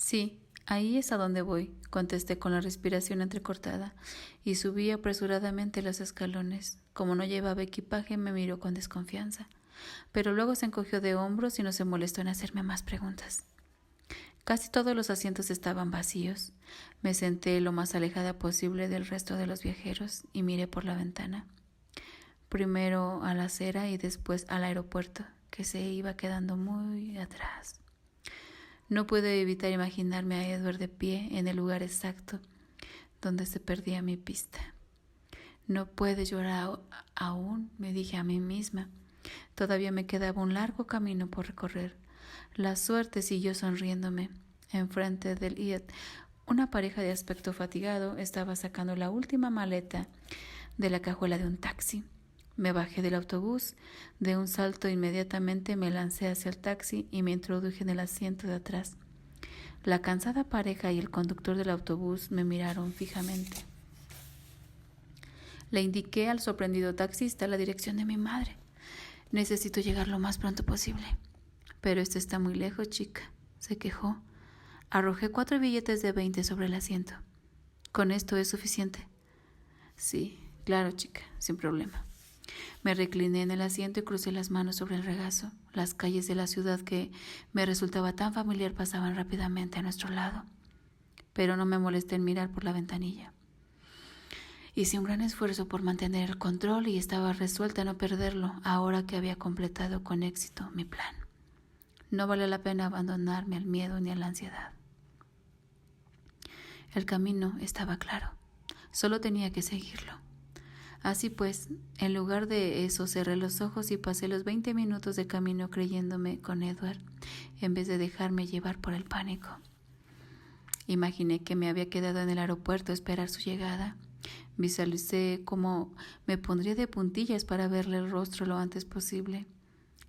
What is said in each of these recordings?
Sí, ahí es a donde voy, contesté con la respiración entrecortada, y subí apresuradamente los escalones. Como no llevaba equipaje, me miró con desconfianza, pero luego se encogió de hombros y no se molestó en hacerme más preguntas. Casi todos los asientos estaban vacíos. Me senté lo más alejada posible del resto de los viajeros y miré por la ventana. Primero a la acera y después al aeropuerto, que se iba quedando muy atrás. No pude evitar imaginarme a Edward de pie en el lugar exacto donde se perdía mi pista. No puedes llorar aún, me dije a mí misma. Todavía me quedaba un largo camino por recorrer. La suerte siguió sonriéndome. Enfrente del IET, una pareja de aspecto fatigado estaba sacando la última maleta de la cajuela de un taxi. Me bajé del autobús. De un salto inmediatamente me lancé hacia el taxi y me introduje en el asiento de atrás. La cansada pareja y el conductor del autobús me miraron fijamente. Le indiqué al sorprendido taxista la dirección de mi madre. Necesito llegar lo más pronto posible. Pero esto está muy lejos, chica, se quejó. Arrojé 4 billetes de 20 sobre el asiento. ¿Con esto es suficiente? Sí, claro, chica, sin problema. Me recliné en el asiento y crucé las manos sobre el regazo. Las calles de la ciudad que me resultaba tan familiar pasaban rápidamente a nuestro lado, pero no me molesté en mirar por la ventanilla. Hice un gran esfuerzo por mantener el control y estaba resuelta a no perderlo ahora que había completado con éxito mi plan. No vale la pena abandonarme al miedo ni a la ansiedad. El camino estaba claro, solo tenía que seguirlo. Así pues, en lugar de eso cerré los ojos y pasé los 20 minutos de camino creyéndome con Edward, en vez de dejarme llevar por el pánico. Imaginé que me había quedado en el aeropuerto a esperar su llegada. Visualicé cómo me pondría de puntillas para verle el rostro lo antes posible,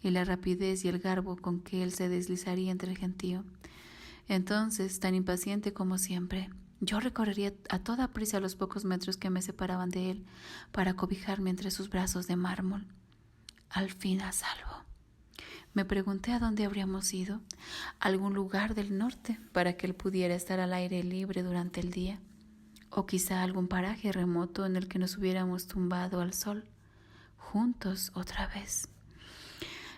y la rapidez y el garbo con que él se deslizaría entre el gentío. Entonces, tan impaciente como siempre, yo recorrería a toda prisa los pocos metros que me separaban de él para cobijarme entre sus brazos de mármol. Al fin a salvo. Me pregunté a dónde habríamos ido, algún lugar del norte para que él pudiera estar al aire libre durante el día, o quizá algún paraje remoto en el que nos hubiéramos tumbado al sol, juntos otra vez.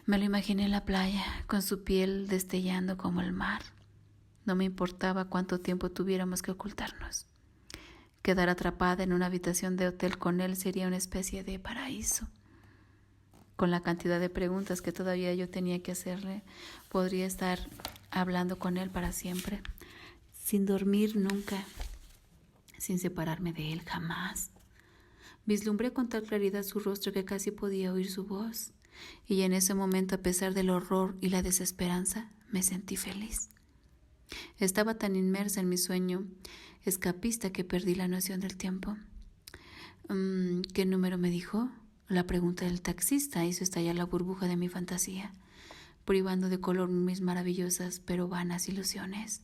Me lo imaginé en la playa, con su piel destellando como el mar. No me importaba cuánto tiempo tuviéramos que ocultarnos. Quedar atrapada en una habitación de hotel con él sería una especie de paraíso. Con la cantidad de preguntas que todavía yo tenía que hacerle, podría estar hablando con él para siempre, sin dormir nunca, sin separarme de él jamás. Vislumbré con tal claridad su rostro que casi podía oír su voz, y en ese momento, a pesar del horror y la desesperanza, me sentí feliz. Estaba tan inmersa en mi sueño escapista que perdí la noción del tiempo. ¿Qué número me dijo? La pregunta del taxista hizo estallar la burbuja de mi fantasía, privando de color mis maravillosas pero vanas ilusiones.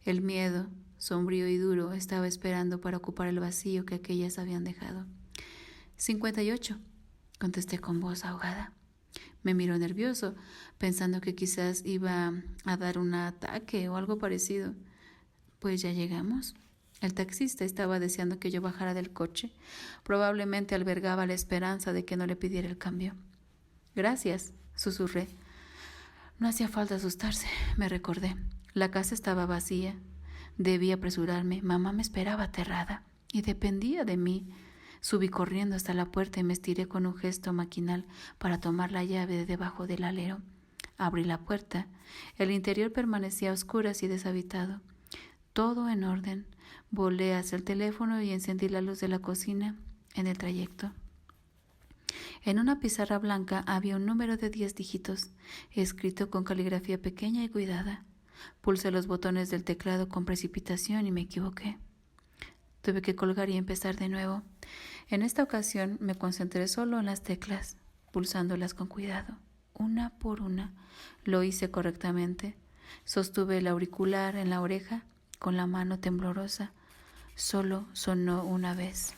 El miedo, sombrío y duro, estaba esperando para ocupar el vacío que aquellas habían dejado. 58, contesté con voz ahogada. Me miró nervioso, pensando que quizás iba a dar un ataque o algo parecido. Pues ya llegamos. El taxista estaba deseando que yo bajara del coche. Probablemente albergaba la esperanza de que no le pidiera el cambio. Gracias, susurré. No hacía falta asustarse, me recordé. La casa estaba vacía. Debí apresurarme. Mamá me esperaba aterrada y dependía de mí. Subí corriendo hasta la puerta y me estiré con un gesto maquinal para tomar la llave de debajo del alero. Abrí la puerta. El interior permanecía a oscuras y deshabitado. Todo en orden. Volé hacia el teléfono y encendí la luz de la cocina en el trayecto. En una pizarra blanca había un número de 10 dígitos, escrito con caligrafía pequeña y cuidada. Pulsé los botones del teclado con precipitación y me equivoqué. Tuve que colgar y empezar de nuevo. En esta ocasión me concentré solo en las teclas, pulsándolas con cuidado, una por una. Lo hice correctamente. Sostuve el auricular en la oreja con la mano temblorosa. Solo sonó una vez.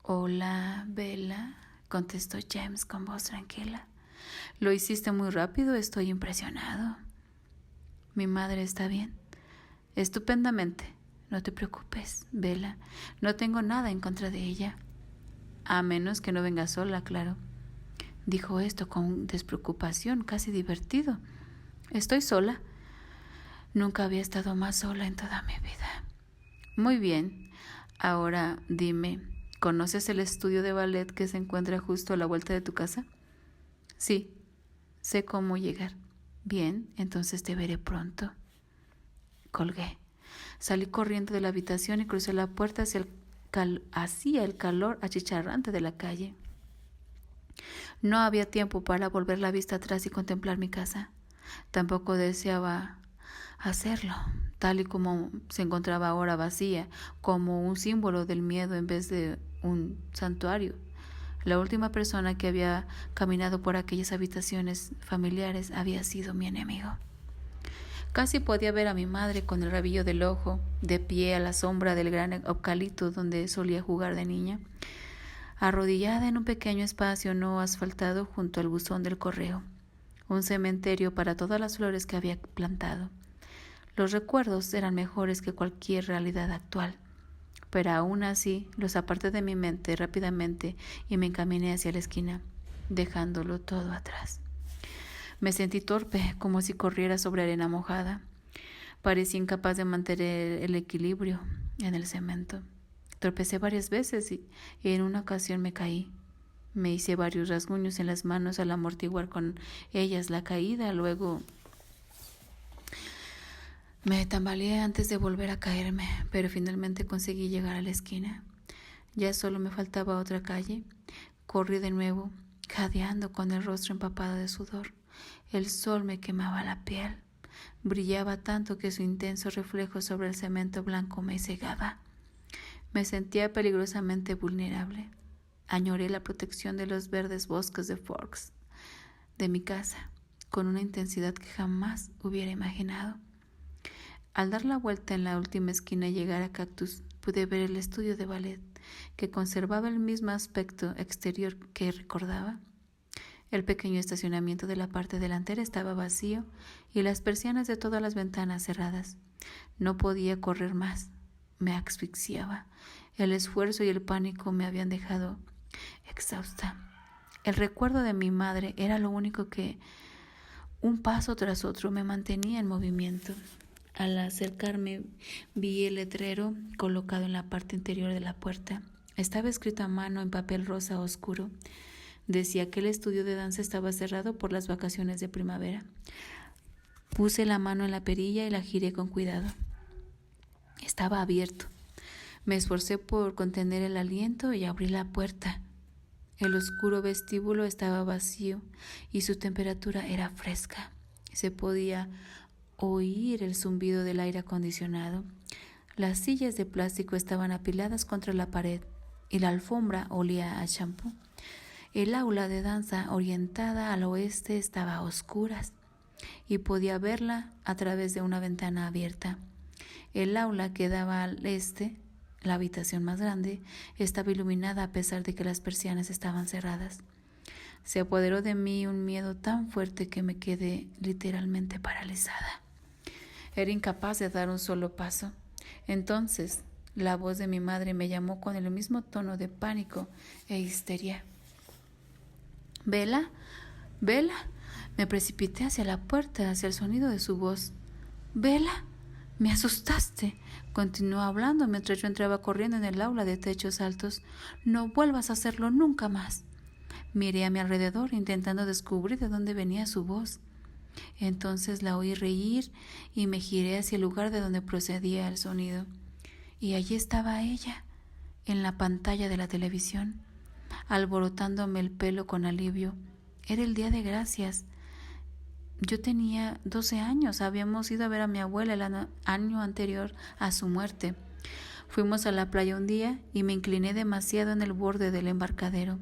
Hola, Bella, contestó James con voz tranquila. Lo hiciste muy rápido, estoy impresionado. Mi madre está bien. Estupendamente. No te preocupes, Bella. No tengo nada en contra de ella. A menos que no venga sola, claro. Dijo esto con despreocupación, casi divertido. Estoy sola. Nunca había estado más sola en toda mi vida. Muy bien. Ahora dime, ¿conoces el estudio de ballet que se encuentra justo a la vuelta de tu casa? Sí, sé cómo llegar. Bien, entonces te veré pronto. Colgué. Salí corriendo de la habitación y crucé la puerta hacia el calor achicharrante de la calle. No había tiempo para volver la vista atrás y contemplar mi casa. Tampoco deseaba hacerlo, tal y como se encontraba ahora vacía, como un símbolo del miedo en vez de un santuario. La última persona que había caminado por aquellas habitaciones familiares había sido mi enemigo. Casi podía ver a mi madre con el rabillo del ojo, de pie a la sombra del gran eucalipto donde solía jugar de niña, arrodillada en un pequeño espacio no asfaltado junto al buzón del correo, un cementerio para todas las flores que había plantado. Los recuerdos eran mejores que cualquier realidad actual, pero aún así los aparté de mi mente rápidamente y me encaminé hacia la esquina, dejándolo todo atrás. Me sentí torpe, como si corriera sobre arena mojada. Parecía incapaz de mantener el equilibrio en el cemento. Tropecé varias veces y en una ocasión me caí. Me hice varios rasguños en las manos al amortiguar con ellas la caída. Luego me tambaleé antes de volver a caerme, pero finalmente conseguí llegar a la esquina. Ya solo me faltaba otra calle. Corrí de nuevo, jadeando con el rostro empapado de sudor. El sol me quemaba la piel. Brillaba tanto que su intenso reflejo sobre el cemento blanco me cegaba. Me sentía peligrosamente vulnerable. Añoré la protección de los verdes bosques de Forks de mi casa, con una intensidad que jamás hubiera imaginado. Al dar la vuelta en la última esquina y llegar a Cactus, pude ver el estudio de ballet, que conservaba el mismo aspecto exterior que recordaba. El pequeño estacionamiento de la parte delantera estaba vacío y las persianas de todas las ventanas cerradas. No podía correr más. Me asfixiaba. El esfuerzo y el pánico me habían dejado exhausta. El recuerdo de mi madre era lo único que, un paso tras otro, me mantenía en movimiento. Al acercarme, vi el letrero colocado en la parte interior de la puerta. Estaba escrito a mano en papel rosa oscuro. Decía que el estudio de danza estaba cerrado por las vacaciones de primavera. Puse la mano en la perilla y la giré con cuidado. Estaba abierto. Me esforcé por contener el aliento y abrí la puerta. El oscuro vestíbulo estaba vacío y su temperatura era fresca. Se podía oír el zumbido del aire acondicionado. Las sillas de plástico estaban apiladas contra la pared y la alfombra olía a champú. El aula de danza, orientada al oeste, estaba a oscuras y podía verla a través de una ventana abierta. El aula que daba al este, la habitación más grande, estaba iluminada a pesar de que las persianas estaban cerradas. Se apoderó de mí un miedo tan fuerte que me quedé literalmente paralizada. Era incapaz de dar un solo paso. Entonces, la voz de mi madre me llamó con el mismo tono de pánico e histeria. «¿Bella? ¿Bella?» Me precipité hacia la puerta, hacia el sonido de su voz. «¿Bella? Me asustaste», continuó hablando mientras yo entraba corriendo en el aula de techos altos. «No vuelvas a hacerlo nunca más». Miré a mi alrededor intentando descubrir de dónde venía su voz. Entonces la oí reír y me giré hacia el lugar de donde procedía el sonido. Y allí estaba ella, en la pantalla de la televisión, alborotándome el pelo con alivio. Era el Día de Gracias. Yo tenía 12 años. Habíamos ido a ver a mi abuela el año anterior a su muerte. Fuimos a la playa un día y me incliné demasiado en el borde del embarcadero.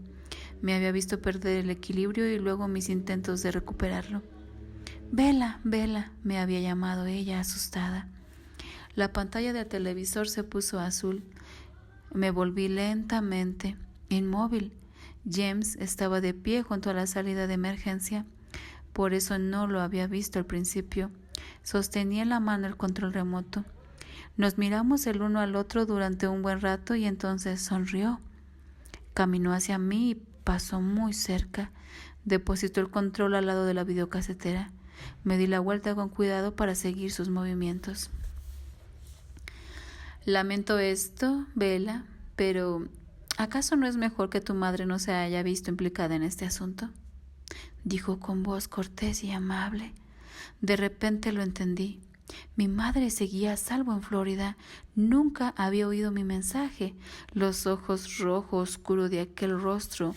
Me había visto perder el equilibrio y luego mis intentos de recuperarlo. «Bella, Bella», me había llamado ella, asustada. La pantalla del televisor se puso azul. Me volví lentamente, inmóvil. James estaba de pie junto a la salida de emergencia. Por eso no lo había visto al principio. Sostenía en la mano el control remoto. Nos miramos el uno al otro durante un buen rato y entonces sonrió. Caminó hacia mí y pasó muy cerca. Depositó el control al lado de la videocasetera. Me di la vuelta con cuidado para seguir sus movimientos. Lamento esto, Bella, pero ¿acaso no es mejor que tu madre no se haya visto implicada en este asunto?, dijo con voz cortés y amable. De repente lo entendí. Mi madre seguía a salvo en Florida. Nunca había oído mi mensaje. Los ojos rojo oscuro de aquel rostro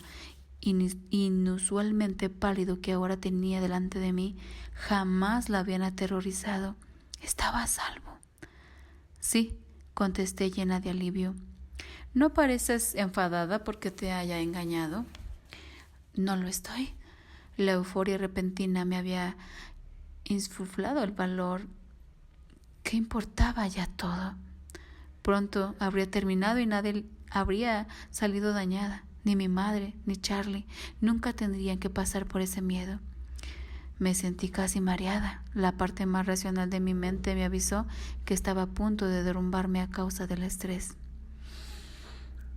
inusualmente pálido que ahora tenía delante de mí jamás la habían aterrorizado. ¿Estaba a salvo? Sí, contesté llena de alivio. ¿No pareces enfadada porque te haya engañado? No lo estoy. La euforia repentina me había insuflado el valor. ¿Qué importaba ya todo? Pronto habría terminado y nadie habría salido dañada. Ni mi madre, ni Charlie. Nunca tendrían que pasar por ese miedo. Me sentí casi mareada. La parte más racional de mi mente me avisó que estaba a punto de derrumbarme a causa del estrés.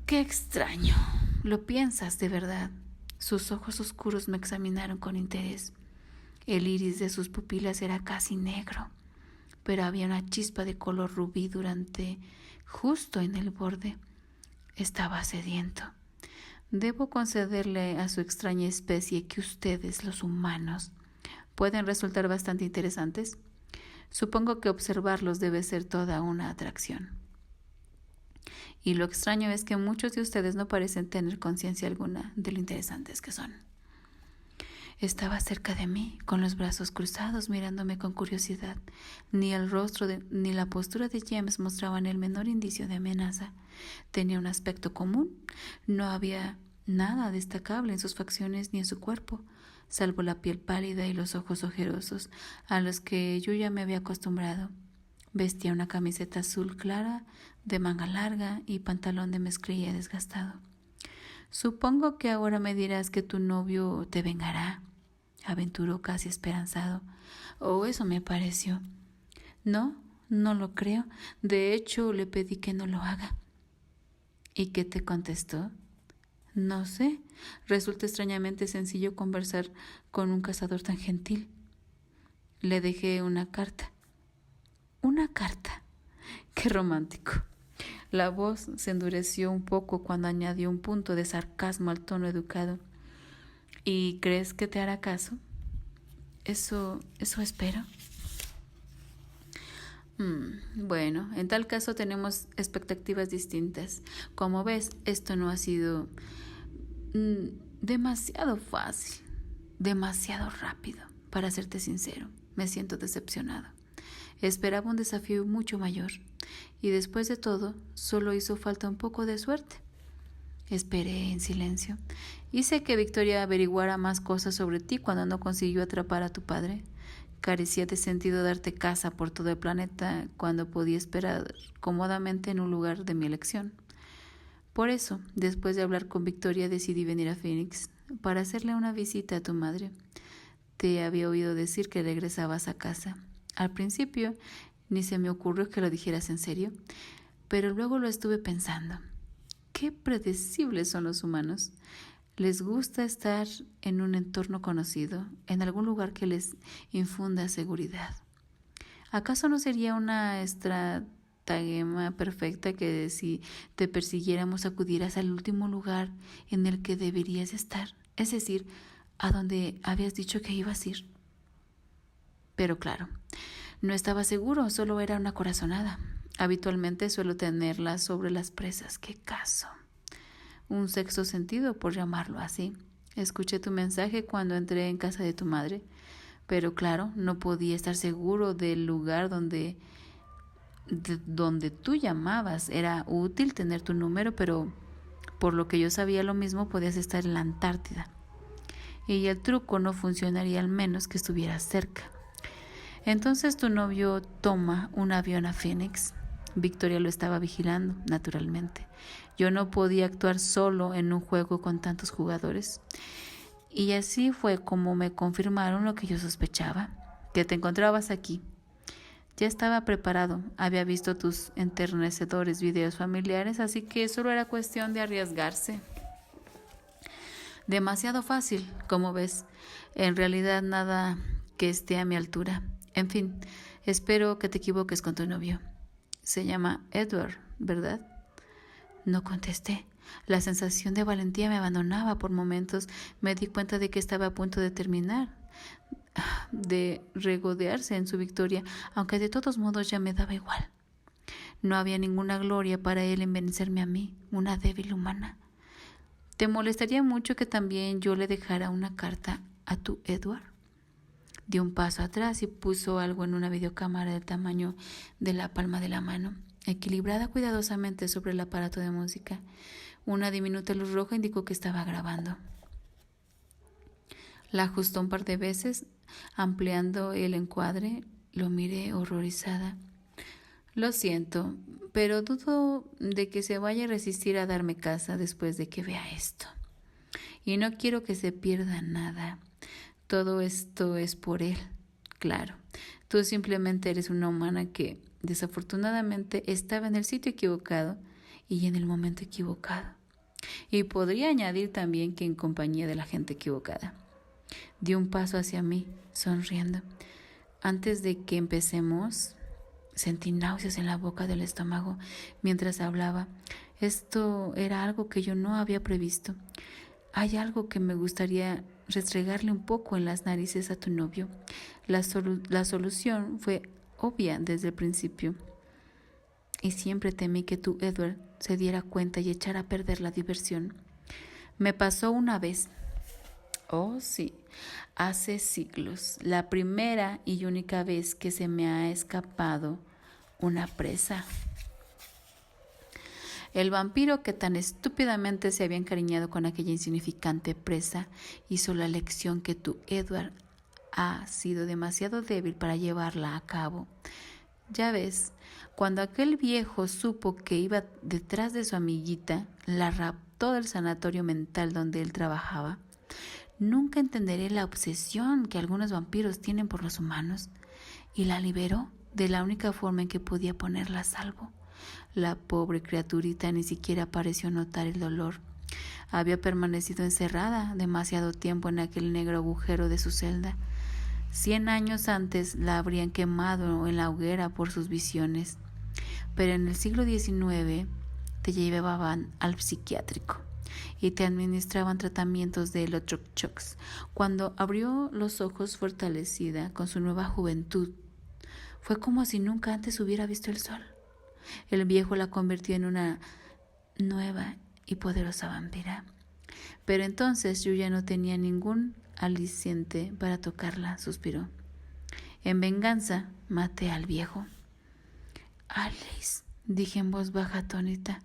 ¡Qué extraño! ¿Lo piensas de verdad? Sus ojos oscuros me examinaron con interés. El iris de sus pupilas era casi negro, pero había una chispa de color rubí justo en el borde. Estaba sediento. Debo concederle a su extraña especie que ustedes, los humanos, pueden resultar bastante interesantes. Supongo que observarlos debe ser toda una atracción. Y lo extraño es que muchos de ustedes no parecen tener conciencia alguna de lo interesantes que son. Estaba cerca de mí, con los brazos cruzados, mirándome con curiosidad. Ni el rostro ni la postura de James mostraban el menor indicio de amenaza. Tenía un aspecto común. No había nada destacable en sus facciones ni en su cuerpo, salvo la piel pálida y los ojos ojerosos, a los que yo ya me había acostumbrado. Vestía una camiseta azul clara, de manga larga y pantalón de mezclilla desgastado. Supongo que ahora me dirás que tu novio te vengará, aventuró casi esperanzado. Oh, eso me pareció. No, no lo creo. De hecho, le pedí que no lo haga. ¿Y qué te contestó? No sé. Resulta extrañamente sencillo conversar con un cazador tan gentil. Le dejé una carta. ¿Una carta? ¡Qué romántico! La voz se endureció un poco cuando añadió un punto de sarcasmo al tono educado. ¿Y crees que te hará caso? Eso espero. Bueno, en tal caso tenemos expectativas distintas. Como ves, esto no ha sido demasiado fácil, demasiado rápido. Para serte sincero, me siento decepcionado. Esperaba un desafío mucho mayor, y después de todo, solo hizo falta un poco de suerte. Esperé en silencio. Hice que Victoria averiguara más cosas sobre ti cuando no consiguió atrapar a tu padre. Carecía de sentido darte caza por todo el planeta cuando podía esperar cómodamente en un lugar de mi elección. Por eso, después de hablar con Victoria, decidí venir a Phoenix para hacerle una visita a tu madre. Te había oído decir que regresabas a casa. Al principio ni se me ocurrió que lo dijeras en serio, pero luego lo estuve pensando. Qué predecibles son los humanos. Les gusta estar en un entorno conocido, en algún lugar que les infunda seguridad. ¿Acaso no sería una estratagema perfecta que si te persiguiéramos acudieras al último lugar en el que deberías estar? Es decir, a donde habías dicho que ibas a ir. Pero claro, no estaba seguro, solo era una corazonada. Habitualmente suelo tenerla sobre las presas. ¡Qué caso! Un sexto sentido, por llamarlo así. Escuché tu mensaje cuando entré en casa de tu madre, pero claro, no podía estar seguro del lugar donde tú llamabas. Era útil tener tu número, pero por lo que yo sabía lo mismo podías estar en la Antártida. Y el truco no funcionaría al menos que estuvieras cerca. Entonces tu novio toma un avión a Phoenix. Victoria lo estaba vigilando, naturalmente. Yo no podía actuar solo en un juego con tantos jugadores. Y así fue como me confirmaron lo que yo sospechaba, que te encontrabas aquí, Ya estaba preparado, había visto tus enternecedores videos familiares, así que solo era cuestión de arriesgarse. Demasiado fácil, como ves. En realidad nada que esté a mi altura. En fin, espero que te equivoques con tu novio. Se llama Edward, ¿verdad? No contesté. La sensación de valentía me abandonaba por momentos. Me di cuenta de que estaba a punto de terminar, de regodearse en su victoria, aunque de todos modos ya me daba igual. No había ninguna gloria para él en vencerme a mí, una débil humana. ¿Te molestaría mucho que también yo le dejara una carta a tu Edward? Dio un paso atrás y puso algo en una videocámara del tamaño de la palma de la mano, equilibrada cuidadosamente sobre el aparato de música. Una diminuta luz roja indicó que estaba grabando. La ajustó un par de veces, ampliando el encuadre. Lo miré horrorizada. Lo siento, pero dudo de que se vaya a resistir a darme casa después de que vea esto. Y no quiero que se pierda nada. Todo esto es por él. Claro, tú simplemente eres una humana que, desafortunadamente, estaba en el sitio equivocado y en el momento equivocado. Y podría añadir también que en compañía de la gente equivocada. Dio un paso hacia mí, sonriendo. Antes de que empecemos, sentí náuseas en la boca del estómago mientras hablaba. Esto era algo que yo no había previsto. Hay algo que me gustaría restregarle un poco en las narices a tu novio. La solución fue obvia desde el principio. Y siempre temí que tu Edward se diera cuenta y echara a perder la diversión. Me pasó una vez. Oh, sí, hace siglos. La primera y única vez que se me ha escapado una presa. El vampiro que tan estúpidamente se había encariñado con aquella insignificante presa hizo la lección que tu Edward ha sido demasiado débil para llevarla a cabo. Ya ves, cuando aquel viejo supo que iba detrás de su amiguita, la raptó del sanatorio mental donde él trabajaba. Nunca entenderé la obsesión que algunos vampiros tienen por los humanos, y la liberó de la única forma en que podía ponerla a salvo. La pobre criaturita ni siquiera pareció notar el dolor. Había permanecido encerrada demasiado tiempo en aquel negro agujero de su celda. 100 años antes la habrían quemado en la hoguera por sus visiones. Pero en el siglo XIX te llevaban al psiquiátrico y te administraban tratamientos de electroshocks. Cuando abrió los ojos fortalecida con su nueva juventud, fue como si nunca antes hubiera visto el sol. El viejo la convirtió en una nueva y poderosa vampira. Pero entonces yo ya no tenía ningún aliciente para tocarla, suspiró. En venganza, maté al viejo. Alice, dije en voz baja atónita.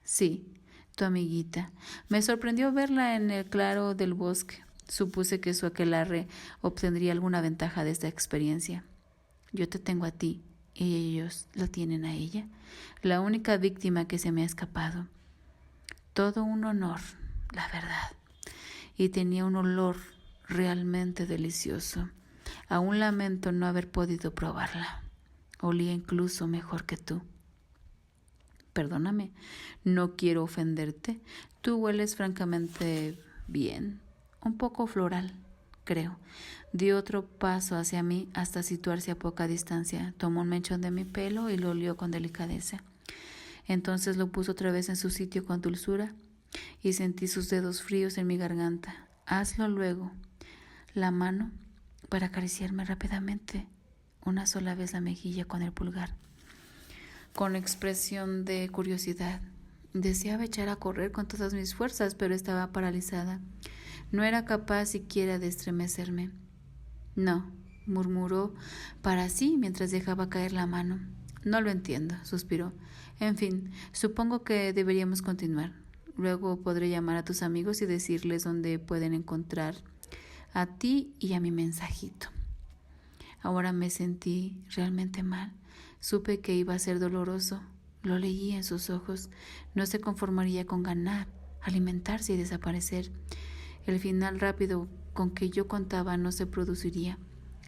Sí, tu amiguita. Me sorprendió verla en el claro del bosque. Supuse que su aquelarre obtendría alguna ventaja de esta experiencia. Yo te tengo a ti y ellos la tienen a ella, la única víctima que se me ha escapado. Todo un honor, la verdad. Y tenía un olor realmente delicioso. Aún lamento no haber podido probarla. Olía incluso mejor que tú. Perdóname, no quiero ofenderte. Tú hueles francamente bien, un poco floral, creo. Dio otro paso hacia mí hasta situarse a poca distancia. Tomó un mechón de mi pelo y lo olió con delicadeza. Entonces lo puso otra vez en su sitio con dulzura y sentí sus dedos fríos en mi garganta. Hazlo luego. La mano para acariciarme rápidamente una sola vez la mejilla con el pulgar. Con expresión de curiosidad. Deseaba echar a correr con todas mis fuerzas, pero estaba paralizada. No era capaz siquiera de estremecerme. No, murmuró para sí mientras dejaba caer la mano. No lo entiendo, suspiró. En fin, supongo que deberíamos continuar. Luego podré llamar a tus amigos y decirles dónde pueden encontrar a ti y a mi mensajito. Ahora me sentí realmente mal. Supe que iba a ser doloroso. Lo leí en sus ojos. No se conformaría con ganar, alimentarse y desaparecer. El final rápido con que yo contaba no se produciría.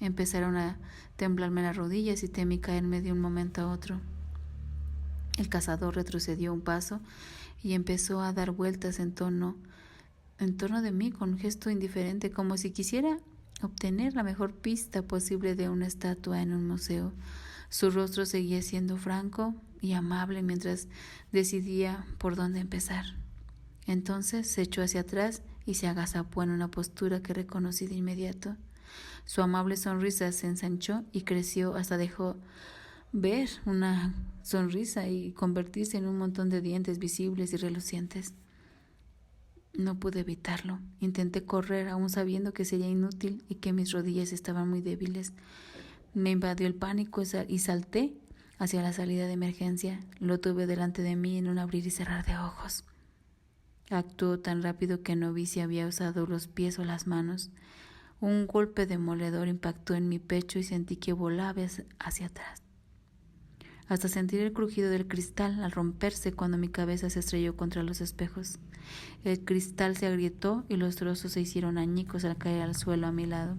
Empezaron a temblarme las rodillas y temí caerme de un momento a otro. El cazador retrocedió un paso y empezó a dar vueltas en torno de mí con un gesto indiferente, como si quisiera obtener la mejor pista posible de una estatua en un museo. Su rostro seguía siendo franco y amable mientras decidía por dónde empezar. Entonces se echó hacia atrás y se agazapó en una postura que reconocí de inmediato. Su amable sonrisa se ensanchó y creció hasta dejó ver una sonrisa y convertirse en un montón de dientes visibles y relucientes. No pude evitarlo. Intenté correr, aún sabiendo que sería inútil y que mis rodillas estaban muy débiles. Me invadió el pánico y salté hacia la salida de emergencia. Lo tuve delante de mí en un abrir y cerrar de ojos. Actuó tan rápido que no vi si había usado los pies o las manos. Un golpe demoledor impactó en mi pecho y sentí que volaba hacia atrás, hasta sentir el crujido del cristal al romperse cuando mi cabeza se estrelló contra los espejos. El cristal se agrietó y los trozos se hicieron añicos al caer al suelo a mi lado.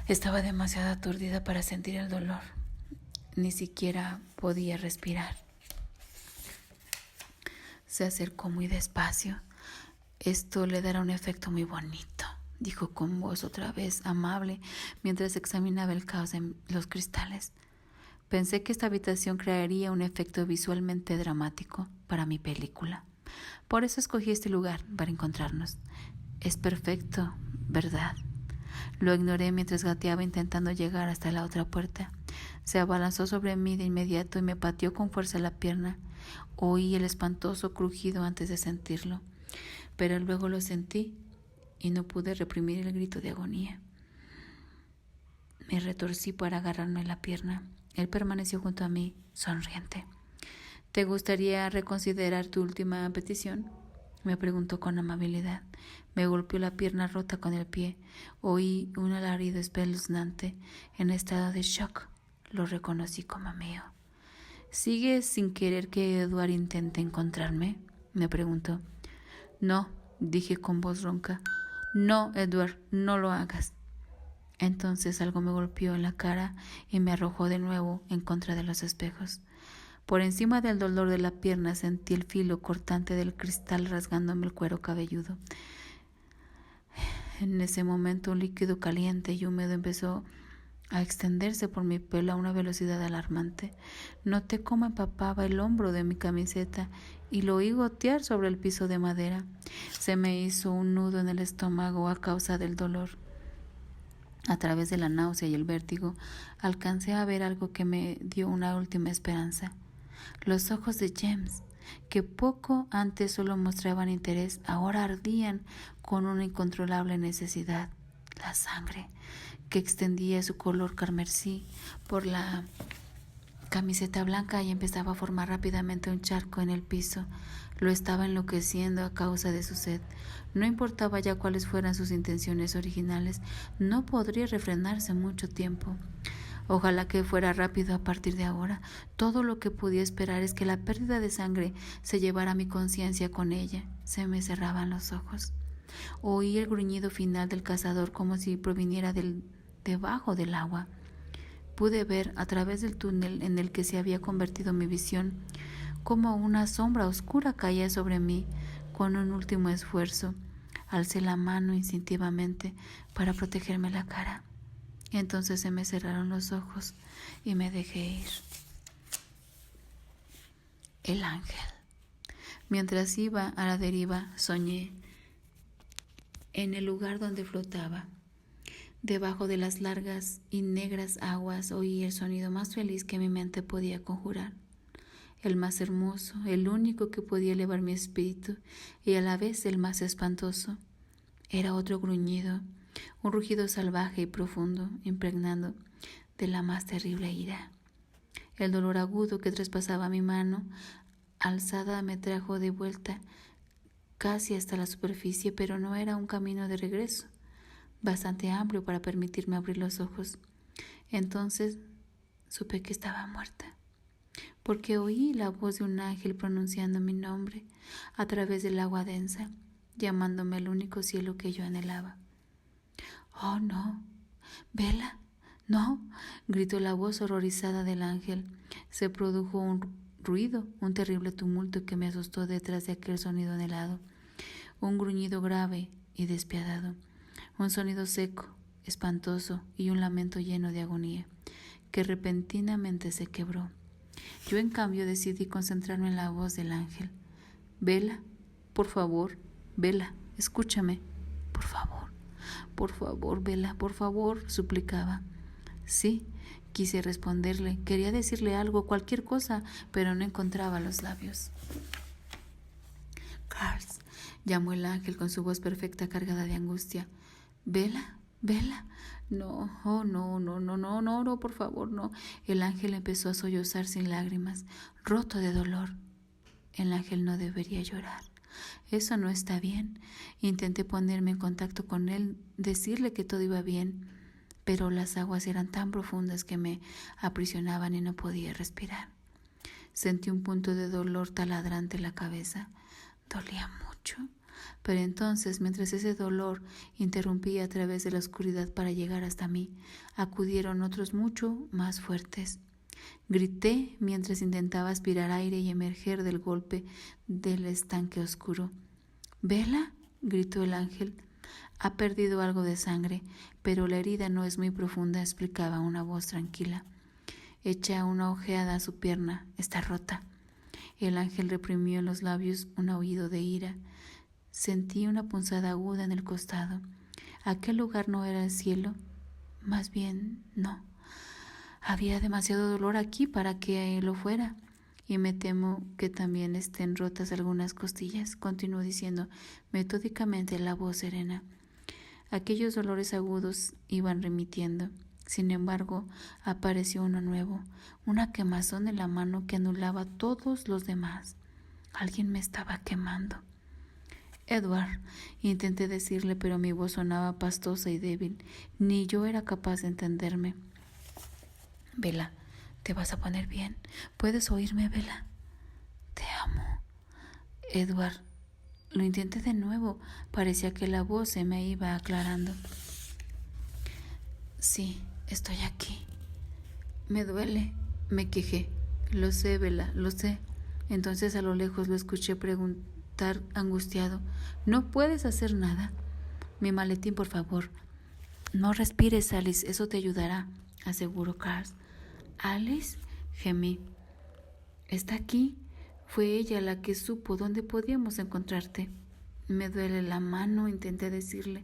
Estaba demasiado aturdida para sentir el dolor. Ni siquiera podía respirar. Se acercó muy despacio. Esto le dará un efecto muy bonito, dijo con voz otra vez amable mientras examinaba el caos en los cristales. Pensé que esta habitación crearía un efecto visualmente dramático para mi película. Por eso escogí este lugar para encontrarnos. Es perfecto, ¿verdad? Lo ignoré mientras gateaba intentando llegar hasta la otra puerta. Se abalanzó sobre mí de inmediato y me pateó con fuerza la pierna. Oí el espantoso crujido antes de sentirlo, pero luego lo sentí y no pude reprimir el grito de agonía. Me retorcí para agarrarme la pierna. Él permaneció junto a mí, sonriente. ¿Te gustaría reconsiderar tu última petición?, me preguntó con amabilidad. Me golpeó la pierna rota con el pie. Oí un alarido espeluznante. En estado de shock, lo reconocí como mío. ¿Sigues sin querer que Edward intente encontrarme?, me preguntó. No, dije con voz ronca. No, Edward, no lo hagas. Entonces algo me golpeó en la cara y me arrojó de nuevo en contra de los espejos. Por encima del dolor de la pierna sentí el filo cortante del cristal rasgándome el cuero cabelludo. En ese momento un líquido caliente y húmedo empezó a extenderse por mi pelo a una velocidad alarmante. Noté cómo empapaba el hombro de mi camiseta y lo oí gotear sobre el piso de madera. Se me hizo un nudo en el estómago a causa del dolor. A través de la náusea y el vértigo, alcancé a ver algo que me dio una última esperanza. Los ojos de James, que poco antes solo mostraban interés, ahora ardían con una incontrolable necesidad. La sangre, que extendía su color carmesí por la camiseta blanca y empezaba a formar rápidamente un charco en el piso. Lo estaba enloqueciendo a causa de su sed. No importaba ya cuáles fueran sus intenciones originales, no podría refrenarse mucho tiempo. Ojalá que fuera rápido a partir de ahora. Todo lo que podía esperar es que la pérdida de sangre se llevara mi conciencia con ella. Se me cerraban los ojos. Oí el gruñido final del cazador como si proviniera debajo del agua. Pude ver a través del túnel en el que se había convertido mi visión como una sombra oscura caía sobre mí. Con un último esfuerzo, alcé la mano instintivamente para protegerme la cara. Entonces se me cerraron los ojos y me dejé ir. El ángel. Mientras iba a la deriva, soñé en el lugar donde flotaba. Debajo de las largas y negras aguas oí el sonido más feliz que mi mente podía conjurar. El más hermoso, el único que podía elevar mi espíritu y a la vez el más espantoso. Era otro gruñido, un rugido salvaje y profundo, impregnado de la más terrible ira. El dolor agudo que traspasaba mi mano alzada me trajo de vuelta casi hasta la superficie, pero no era un camino de regreso bastante amplio para permitirme abrir los ojos. Entonces supe que estaba muerta, porque oí la voz de un ángel pronunciando mi nombre a través del agua densa, llamándome al único cielo que yo anhelaba. Oh, no, Bella. No, gritó la voz horrorizada del ángel. Se produjo un ruido, un terrible tumulto que me asustó detrás de aquel sonido anhelado. Un gruñido grave y despiadado, un sonido seco, espantoso y un lamento lleno de agonía, que repentinamente se quebró. Yo, en cambio, decidí concentrarme en la voz del ángel. Bella, por favor, Bella, escúchame, por favor, Bella, por favor, suplicaba. Sí, quise responderle, quería decirle algo, cualquier cosa, pero no encontraba los labios. Carls, llamó el ángel con su voz perfecta cargada de angustia. Bella, Bella, no, oh, no, por favor, no. El ángel empezó a sollozar sin lágrimas, roto de dolor. El ángel no debería llorar. Eso no está bien. Intenté ponerme en contacto con él, decirle que todo iba bien, pero las aguas eran tan profundas que me aprisionaban y no podía respirar. Sentí un punto de dolor taladrante en la cabeza. Dolía mucho. Pero entonces, mientras ese dolor interrumpía a través de la oscuridad para llegar hasta mí, acudieron otros mucho más fuertes. Grité mientras intentaba aspirar aire y emerger del golpe del estanque oscuro. —¿Bella? —gritó el ángel. —Ha perdido algo de sangre, pero la herida no es muy profunda —explicaba una voz tranquila. Echa una ojeada a su pierna. Está rota. El ángel reprimió en los labios un aullido de ira. Sentí una punzada aguda en el costado. ¿Aquel lugar no era el cielo? Más bien, no. Había demasiado dolor aquí para que lo fuera. Y me temo que también estén rotas algunas costillas, continuó diciendo metódicamente la voz serena. Aquellos dolores agudos iban remitiendo. Sin embargo, apareció uno nuevo, una quemazón en la mano que anulaba todos los demás. Alguien me estaba quemando. Edward, intenté decirle, pero mi voz sonaba pastosa y débil. Ni yo era capaz de entenderme. Bella, ¿te vas a poner bien? ¿Puedes oírme, Bella? Te amo. Edward, lo intenté de nuevo. Parecía que la voz se me iba aclarando. Sí, estoy aquí. Me duele, me quejé. Lo sé, Bella, lo sé. Entonces a lo lejos lo escuché preguntar angustiado. ¿No puedes hacer nada? Mi maletín, por favor. No respires, Alice, eso te ayudará, aseguró Carls. ¿Alice? Gemí. Está aquí. Fue ella la que supo dónde podíamos encontrarte. Me duele la mano, intenté decirle.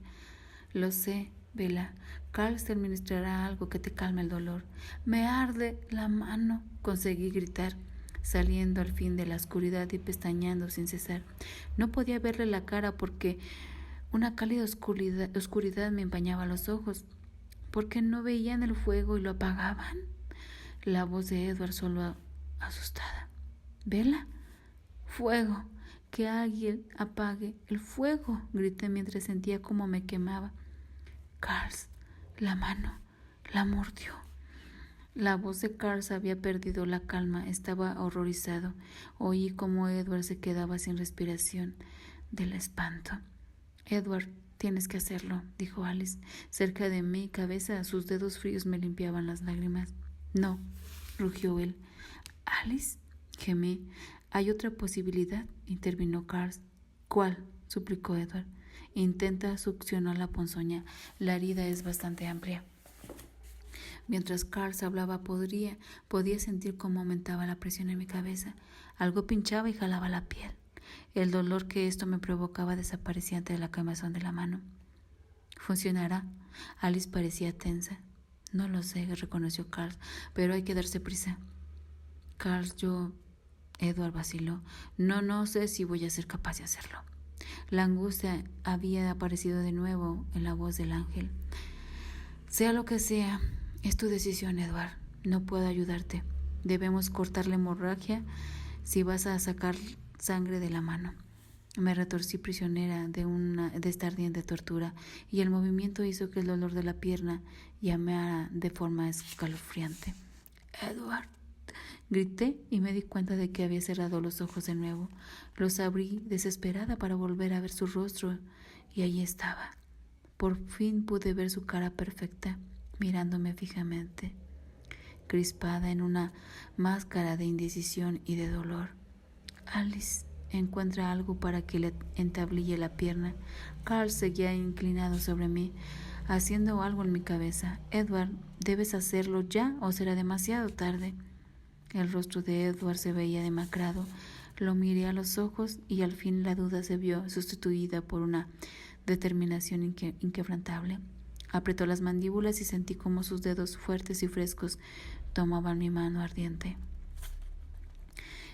Lo sé, Bella. Carls te administrará algo que te calme el dolor. Me arde la mano, conseguí gritar, saliendo al fin de la oscuridad y pestañeando sin cesar. No podía verle la cara porque una cálida oscuridad me empañaba los ojos. ¿Por qué no veían el fuego y lo apagaban? La voz de Edward solo asustada. ¿Bella? ¡Fuego! ¡Que alguien apague el fuego! Grité mientras sentía cómo me quemaba. Carls, la mano, la mordió. La voz de Carls había perdido la calma, estaba horrorizado. Oí cómo Edward se quedaba sin respiración del espanto. Edward, tienes que hacerlo, dijo Alice. Cerca de mi cabeza, sus dedos fríos me limpiaban las lágrimas. No, rugió él. Alice, gemí. Hay otra posibilidad, intervino Carls. ¿Cuál? Suplicó Edward. Intenta succionar la ponzoña. La herida es bastante amplia. Mientras Carls hablaba podía sentir cómo aumentaba la presión en mi cabeza. Algo pinchaba y jalaba la piel. El dolor que esto me provocaba desaparecía ante la quemazón de la mano. ¿Funcionará? Alice parecía tensa. No lo sé, reconoció Carls, pero hay que darse prisa. Carls, Edward vaciló. No sé si voy a ser capaz de hacerlo. La angustia había aparecido de nuevo en la voz del ángel. Sea lo que sea, es tu decisión, Edward. No puedo ayudarte. Debemos cortar la hemorragia si vas a sacar sangre de la mano. Me retorcí prisionera de esta ardiente tortura, y el movimiento hizo que el dolor de la pierna llamara de forma escalofriante. Edward, grité y me di cuenta de que había cerrado los ojos de nuevo. Los abrí desesperada para volver a ver su rostro, y allí estaba. Por fin pude ver su cara perfecta, mirándome fijamente, crispada en una máscara de indecisión y de dolor. Alice, encuentra algo para que le entablille la pierna. Carl seguía inclinado sobre mí, haciendo algo en mi cabeza. Edward, debes hacerlo ya o será demasiado tarde. El rostro de Edward se veía demacrado. Lo miré a los ojos y al fin la duda se vio sustituida por una determinación inquebrantable. Apretó las mandíbulas y sentí como sus dedos fuertes y frescos tomaban mi mano ardiente.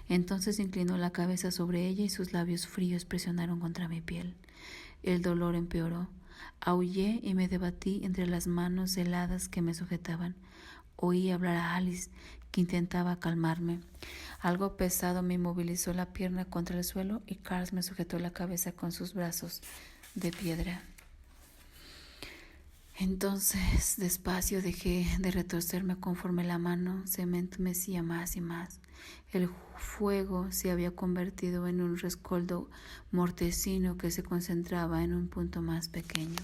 Entonces inclinó la cabeza sobre ella y sus labios fríos presionaron contra mi piel. El dolor empeoró. Aullé y me debatí entre las manos heladas que me sujetaban. Oí hablar a Alice, que intentaba calmarme. Algo pesado me inmovilizó la pierna contra el suelo y Carl me sujetó la cabeza con sus brazos de piedra. Entonces, despacio, dejé de retorcerme conforme la mano se me entumecía más y más. El fuego se había convertido en un rescoldo mortecino que se concentraba en un punto más pequeño.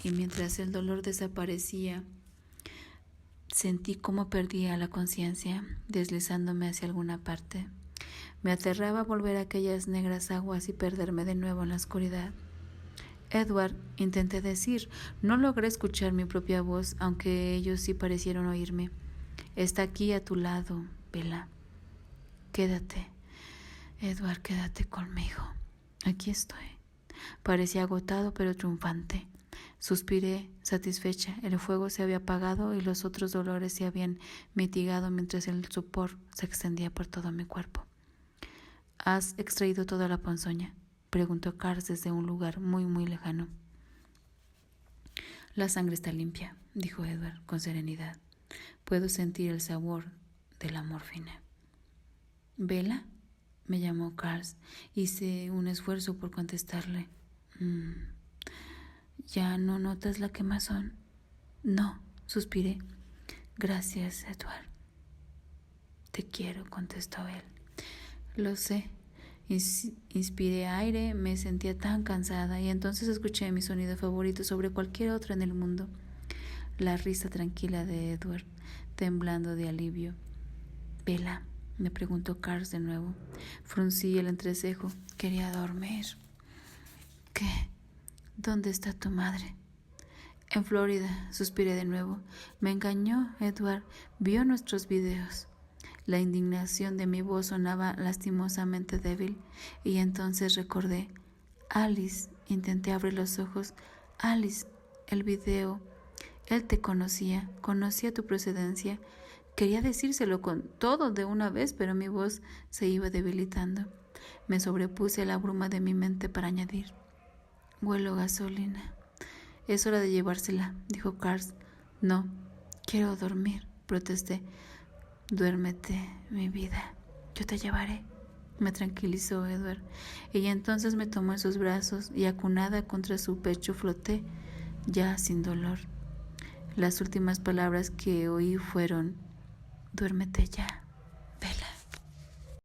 Y mientras el dolor desaparecía, sentí cómo perdía la conciencia, deslizándome hacia alguna parte. Me aterraba volver a aquellas negras aguas y perderme de nuevo en la oscuridad. Edward, intenté decir. No logré escuchar mi propia voz, aunque ellos sí parecieron oírme. Está aquí a tu lado, Bella. Quédate, Edward, quédate conmigo. Aquí estoy. Parecía agotado, pero triunfante. Suspiré, satisfecha. El fuego se había apagado y los otros dolores se habían mitigado mientras el sopor se extendía por todo mi cuerpo. ¿Has extraído toda la ponzoña?, preguntó Carl desde un lugar muy, muy lejano. La sangre está limpia, dijo Edward con serenidad. Puedo sentir el sabor de la morfina. ¿Bella?, me llamó Carl. Hice un esfuerzo por contestarle. ¿Ya no notas la quemazón? No, suspiré. Gracias, Edward. Te quiero, contestó él. Lo sé. Inspiré aire, me sentía tan cansada y entonces escuché mi sonido favorito sobre cualquier otro en el mundo. La risa tranquila de Edward, temblando de alivio. ¿Bella?, me preguntó Carl de nuevo. Fruncí el entrecejo. Quería dormir. ¿Qué? ¿Dónde está tu madre? En Florida, suspiré de nuevo. Me engañó, Edward. Vio nuestros videos. La indignación de mi voz sonaba lastimosamente débil, y entonces recordé. Alice, intenté abrir los ojos. Alice, el video. Él te conocía tu procedencia. Quería decírselo con todo de una vez, pero mi voz se iba debilitando. Me sobrepuse a la bruma de mi mente para añadir. Huelo gasolina. Es hora de llevársela, dijo Carl. No, quiero dormir, protesté. Duérmete, mi vida. Yo te llevaré, me tranquilizó Edward. Y entonces me tomó en sus brazos y acunada contra su pecho floté, ya sin dolor. Las últimas palabras que oí fueron: duérmete ya.